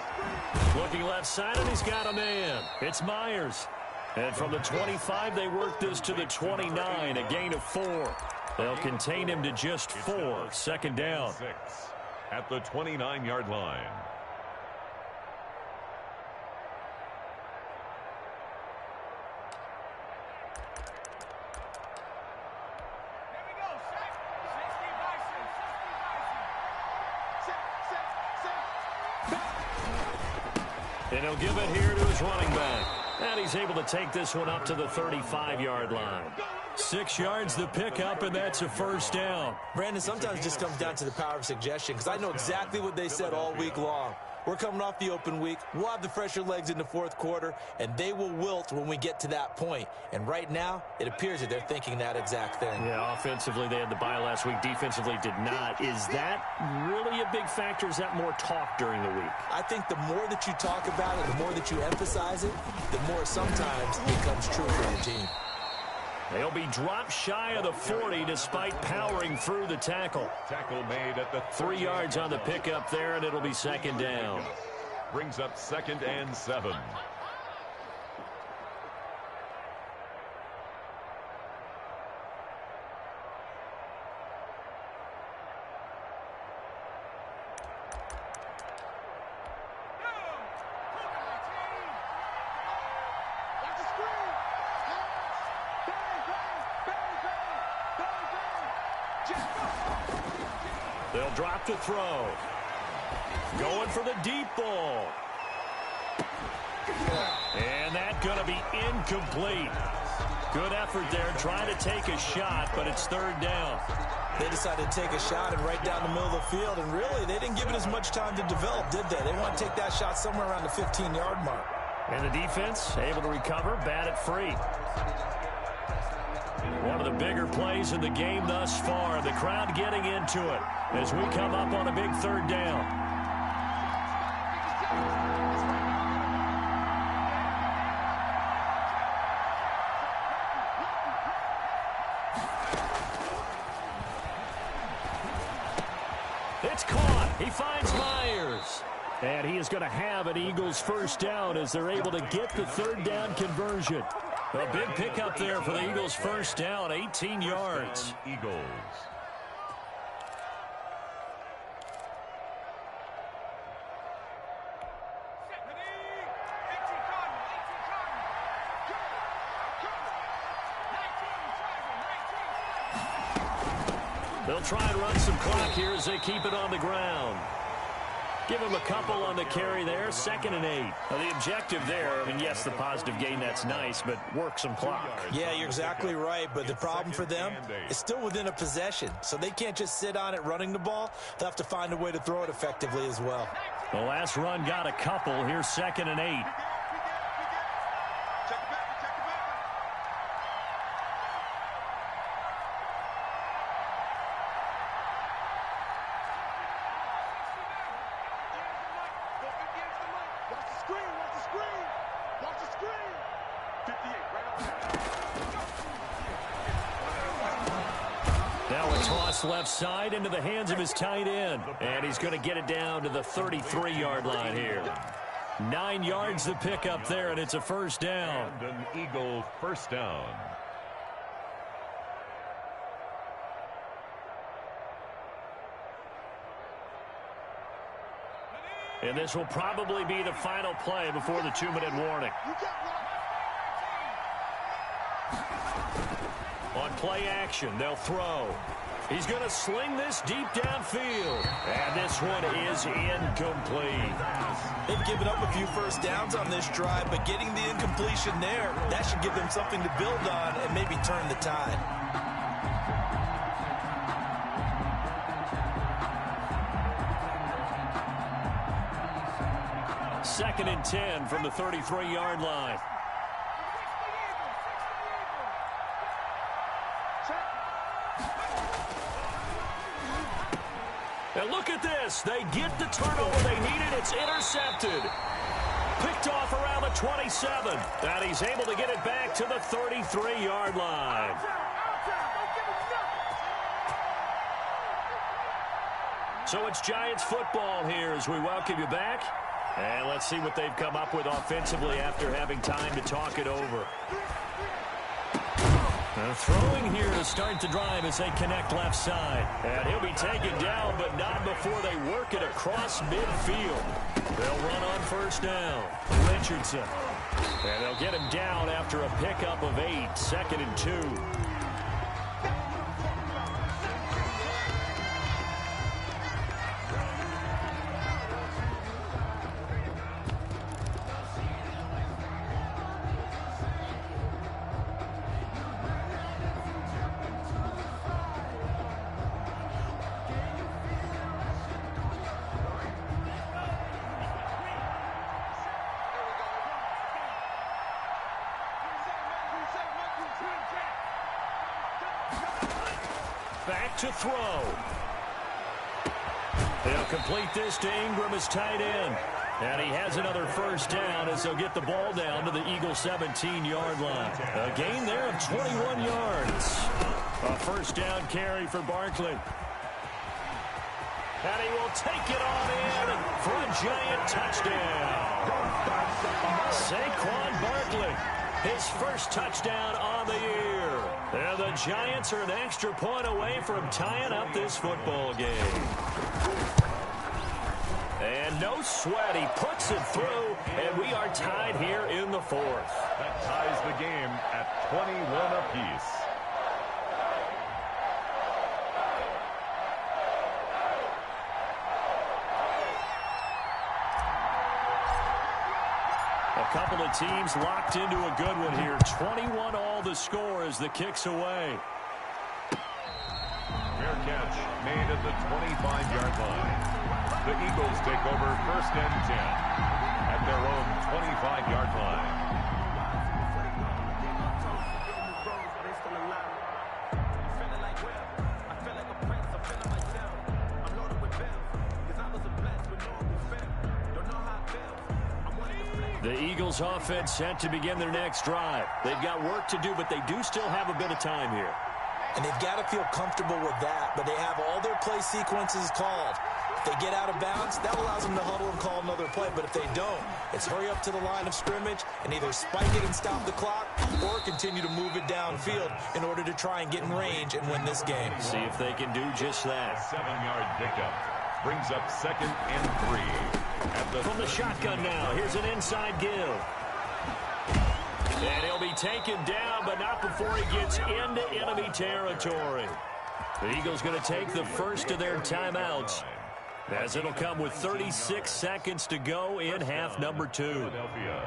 Looking left side, and he's got a man. It's Myers. And from the 25, they work this to the 29, a gain of 4. They'll contain him to just 4. Second down. 6 at the 29-yard line. And he'll give it here to his running back. And he's able to take this one up to the 35-yard line. 6 yards the pickup, and that's a first down. Brandon, sometimes it just comes down to the power of suggestion, because I know exactly what they said all week long. We're coming off the open week. We'll have the fresher legs in the fourth quarter, and they will wilt when we get to that point. And right now, it appears that they're thinking that exact thing. Yeah, offensively, they had the bye last week. Defensively, did not. Is that really a big factor? Is that more talk during the week? I think the more that you talk about it, the more that you emphasize it, the more sometimes it comes true for your team. They'll be dropped shy of the 40 despite powering through the tackle. Tackle made at the 3 yards on the pickup there, and it'll be second down. Brings up 2nd and 7. They'll drop to throw. Going for the deep ball. And that's going to be incomplete. Good effort there trying to take a shot, but it's third down. They decided to take a shot and right down the middle of the field, and really, they didn't give it as much time to develop, did they? They want to take that shot somewhere around the 15-yard mark. And the defense able to recover, bat it free. One of the bigger plays in the game thus far. The crowd getting into it as we come up on a big third down. It's caught. He finds Myers. And he is going to have an Eagles first down as they're able to get the third down conversion. A big pickup there for the Eagles first down, 18 yards. Eagles. They'll try and run some clock here as they keep it on the ground. Give him a couple on the carry there, 2nd and 8. Now, the objective there, I mean, yes, the positive gain, that's nice, but work some clock. Yeah, you're exactly right, but the problem for them is still within a possession, so they can't just sit on it running the ball. They'll have to find a way to throw it effectively as well. The last run got a couple. Here's 2nd and 8. Left side into the hands of his tight end. And he's going to get it down to the 33-yard line here. 9 yards to pick up there, and it's a first down. And an Eagle first down. And this will probably be the final play before the 2-minute warning. On play action, they'll throw. He's going to sling this deep downfield. And this one is incomplete. They've given up a few first downs on this drive, but getting the incompletion there, that should give them something to build on and maybe turn the tide. Second and 10 from the 33-yard line. And look at this. They get the turnover they needed. It's intercepted. Picked off around the 27. And he's able to get it back to the 33-yard line. So it's Giants football here as we welcome you back. And let's see what they've come up with offensively after having time to talk it over. Throwing here to start the drive as they connect left side. And he'll be taken down, but not before they work it across midfield. They'll run on first down. Richardson. And they'll get him down after a pickup of 8. 2nd and 2. back to throw. They'll complete this to Ingram as tight end. And he has another first down as they'll get the ball down to the Eagles' 17-yard line. A gain there of 21 yards. A first down carry for Barkley. And he will take it on in for a Giant touchdown. Saquon Barkley, his first touchdown on the year. And the Giants are an extra point away from tying up this football game. And no sweat, he puts it through, and we are tied here in the fourth. That ties the game at 21 apiece. A couple of teams locked into a good one here. 21 all the score as the kick's away. Fair catch made at the 25-yard line. The Eagles take over first and 10 at their own 25-yard line. The Eagles offense set to begin their next drive. They've got work to do, but they do still have a bit of time here. And they've got to feel comfortable with that, but they have all their play sequences called. If they get out of bounds, that allows them to huddle and call another play. But if they don't, it's hurry up to the line of scrimmage and either spike it and stop the clock or continue to move it downfield in order to try and get in range and win this game. See if they can do just that. 7-yard pickup brings up second and 3. From the shotgun now, here's an inside give. And he'll be taken down, but not before he gets into enemy territory. The Eagles going to take the first of their timeouts, as it'll come with 36 seconds to go in half number 2. Philadelphia.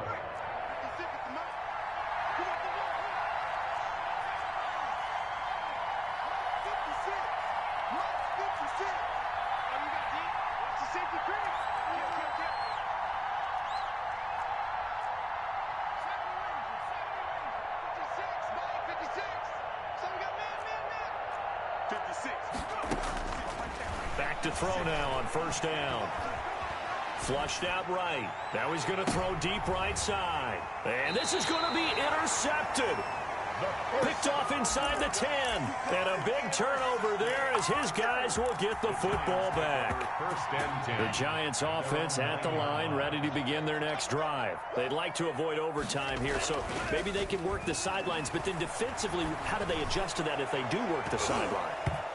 Back to throw now on first down. Flushed out right. Now he's going to throw deep right side. And this is going to be intercepted. Picked off inside the 10. And a big turnover there as his guys will get the football back. First and 10. The Giants offense at the line, ready to begin their next drive. They'd like to avoid overtime here, so maybe they can work the sidelines, but then defensively, how do they adjust to that if they do work the sideline?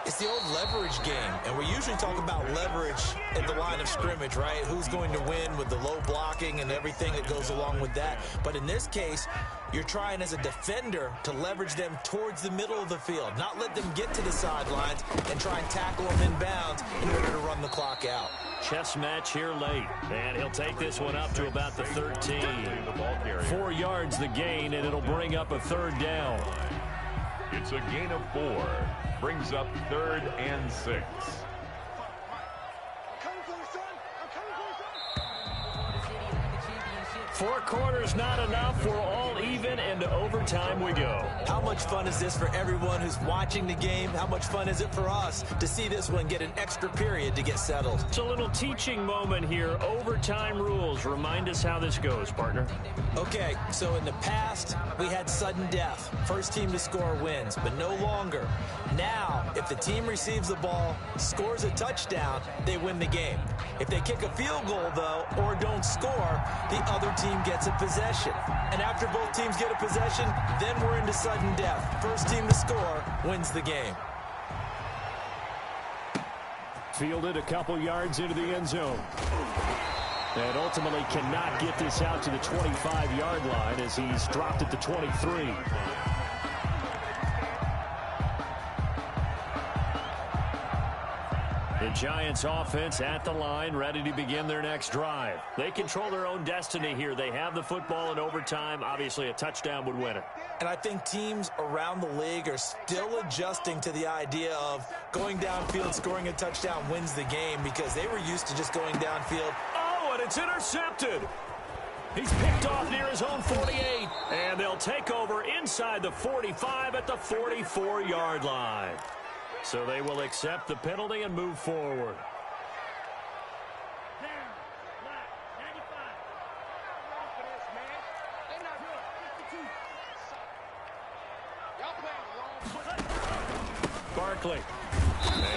It's the old leverage game, and we usually talk about leverage at the line of scrimmage, right? Who's going to win with the low blocking and everything that goes along with that. But in this case, you're trying as a defender to leverage them towards the middle of the field, not let them get to the sidelines and try and tackle them in bounds in order to run the clock out. Chess match here late, and he'll take this one up to about the 13. 4 yards the gain, and it'll bring up a third down. It's a gain of 4. Brings up 3rd and 6. 4 quarters not enough. We're all even, and to overtime we go. How much fun is this for everyone who's watching the game? How much fun is it for us to see this one get an extra period to get settled? It's a little teaching moment here. Overtime rules. Remind us how this goes, partner. Okay, so in the past, we had sudden death. First team to score wins, but no longer. Now, if the team receives the ball, scores a touchdown, they win the game. If they kick a field goal, though, or don't score, the other team gets a possession. And after both teams get a possession, then we're into sudden death. First team to score wins the game. Fielded a couple yards into the end zone. And ultimately cannot get this out to the 25-yard line as he's dropped at the 23. The Giants offense at the line, ready to begin their next drive. They control their own destiny here. They have the football in overtime. Obviously, a touchdown would win it. And I think teams around the league are still adjusting to the idea of going downfield, scoring a touchdown wins the game, because they were used to just going downfield. Oh, and it's intercepted. He's picked off near his own 48, and they'll take over inside the 45 at the 44-yard line. So they will accept the penalty and move forward. Barkley.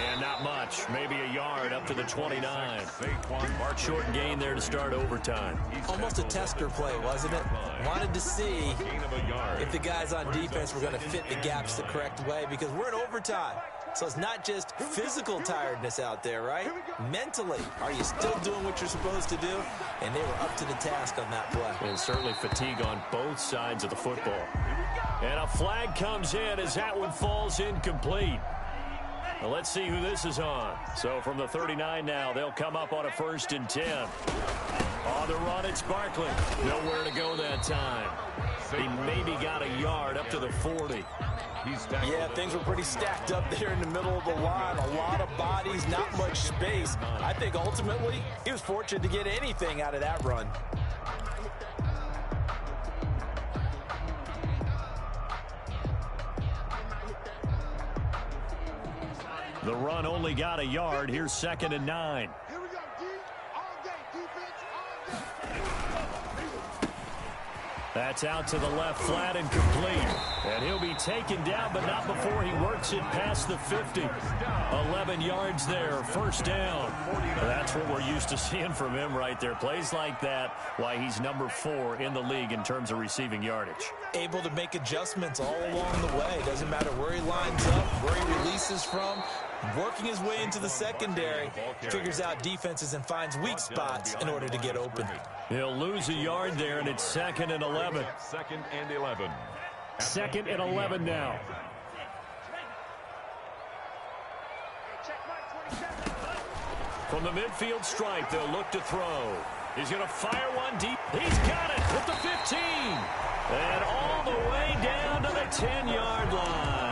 And not much. Maybe a yard up to the 29. Short gain there to start overtime. Almost a tester play, wasn't it? Wanted to see if the guys on defense were going to fit the gaps the correct way, because we're in overtime. So it's not just physical tiredness out there, right? Mentally, are you still doing what you're supposed to do? And they were up to the task on that play. And certainly fatigue on both sides of the football. And a flag comes in as that one falls incomplete. Well, let's see who this is on. So from the 39 now, they'll come up on a 1st and 10. On the run, it's Barkley. Nowhere to go that time. He maybe got a yard up to the 40. Yeah, things were pretty stacked up there in the middle of the line. A lot of bodies, not much space. I think ultimately he was fortunate to get anything out of that run. The run only got a yard. Here's 2nd and 9. Here we go, D. All day, defense, all day. That's out to the left, flat and complete. And he'll be taken down, but not before he works it past the 50. 11 yards there, 1st down. That's what we're used to seeing from him right there. Plays like that, why he's number 4 in the league in terms of receiving yardage. Able to make adjustments all along the way. Doesn't matter where he lines up, where he releases from. Working his way into the secondary, figures out defenses and finds weak spots in order to get open. He'll lose a yard there, and it's 2nd and 11. 2nd and 11. 2nd and 11 now. From the midfield stripe, they'll look to throw. He's going to fire one deep. He's got it at the 15. And all the way down to the 10-yard line.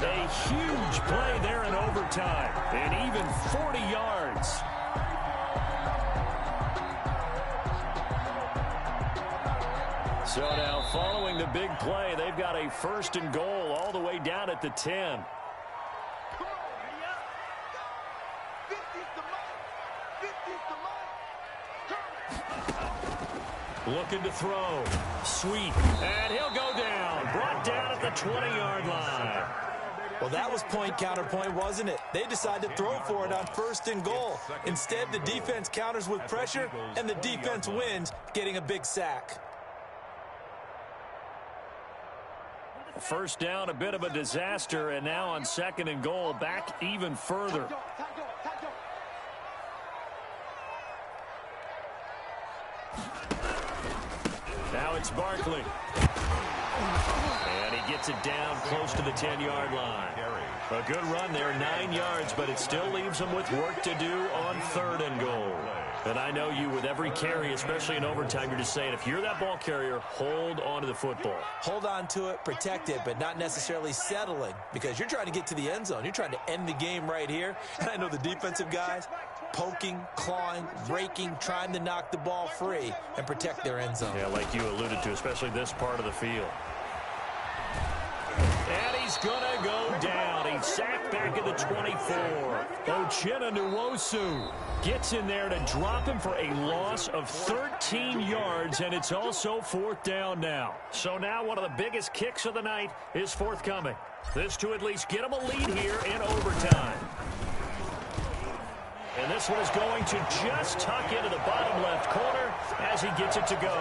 A huge play there in overtime. And even 40 yards. So now following the big play, they've got a 1st and goal all the way down at the 10. Looking to throw. Sweep. And he'll go down. Brought down at the 20-yard line. Well, that was point counterpoint, wasn't it? They decided to throw for it on 1st and goal. Instead, the defense counters with pressure, and the defense wins, getting a big sack. 1st down, a bit of a disaster, and now on 2nd and goal, back even further. Now it's Barkley. And he gets it down close to the 10-yard line. A good run there, 9 yards, but it still leaves them with work to do on 3rd and goal. And I know you, with every carry, especially in overtime, you're just saying, if you're that ball carrier, hold on to the football. Hold on to it, protect it, but not necessarily settling, because you're trying to get to the end zone. You're trying to end the game right here. And I know the defensive guys poking, clawing, raking, trying to knock the ball free and protect their end zone. Yeah, like you alluded to, especially this part of the field. And he's going to go down. He's sacked back at the 24. Uchenna Nwosu gets in there to drop him for a loss of 13 yards, and it's also 4th down now. So now one of the biggest kicks of the night is forthcoming. This to at least get him a lead here in overtime. And this one is going to just tuck into the bottom left corner as he gets it to go.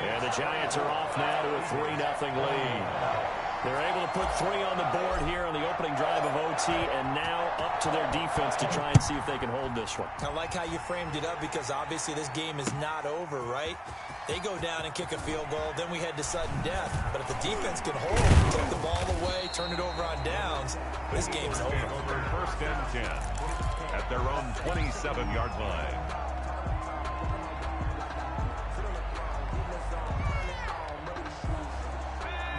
And the Giants are off now to a 3-0 lead. They're able to put 3 on the board here on the opening drive of OT, and now up to their defense to try and see if they can hold this one. I like how you framed it up, because obviously this game is not over, right? They go down and kick a field goal, then we head to sudden death. But if the defense can hold, take the ball away, turn it over on downs, this game's over. 1st and 10 at their own 27-yard line.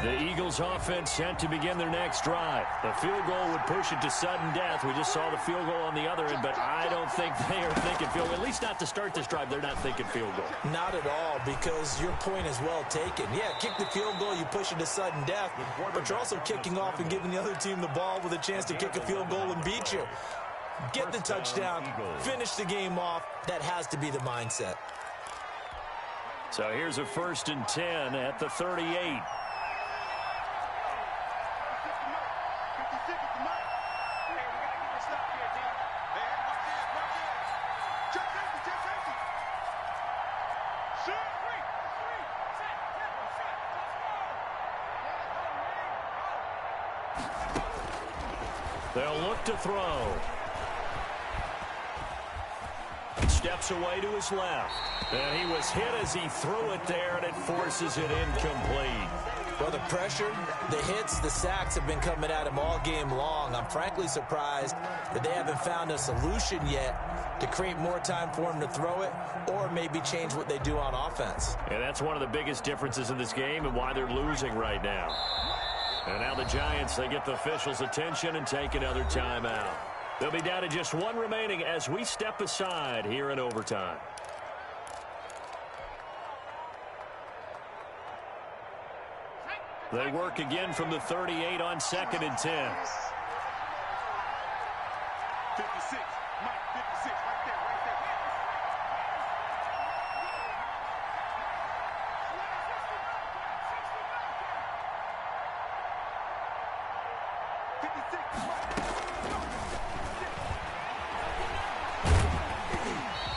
The Eagles offense set to begin their next drive. The field goal would push it to sudden death. We just saw the field goal on the other end, but I don't think they are thinking field goal. At least not to start this drive. They're not thinking field goal. Not at all, because your point is well taken. Yeah, kick the field goal, you push it to sudden death, but you're also kicking off and giving the other team the ball with a chance to kick a field goal and beat you. Get the touchdown, finish the game off. That has to be the mindset. So here's a 1st and 10 at the 38. They'll look to throw. Steps away to his left. And he was hit as he threw it there, and it forces it incomplete. Well, the pressure, the hits, the sacks have been coming at him all game long. I'm frankly surprised that they haven't found a solution yet to create more time for him to throw it or maybe change what they do on offense. And that's one of the biggest differences in this game and why they're losing right now. And now the Giants, they get the officials' attention and take another timeout. They'll be down to just one remaining as we step aside here in overtime. They work again from the 38 on 2nd and 10. 56, Mike, 56, right there, right there. 56.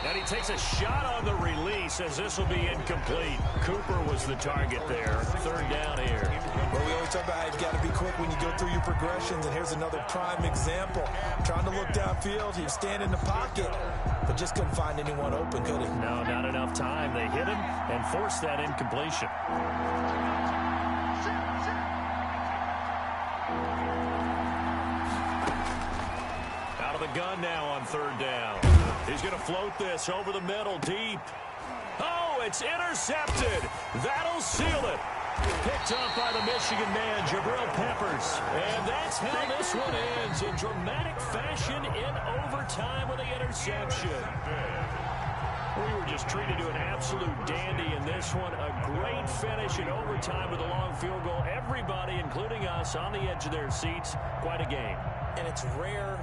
And he takes a shot on the release as this will be incomplete. Cooper was the target there. 3rd down here. Well, we always talk about how you've got to be quick when you go through your progressions, and here's another prime example. Trying to look downfield, he was standing in the pocket, but just couldn't find anyone open, could he? No, not enough time. They hit him and forced that incompletion. Out of the gun now on 3rd down. He's going to float this over the middle deep. Oh, it's intercepted. That'll seal it. Picked up by the Michigan man, Jabril Peppers. And that's how this one ends in dramatic fashion in overtime with the interception. We were just treated to an absolute dandy in this one. A great finish in overtime with a long field goal. Everybody, including us, on the edge of their seats. Quite a game. And it's rare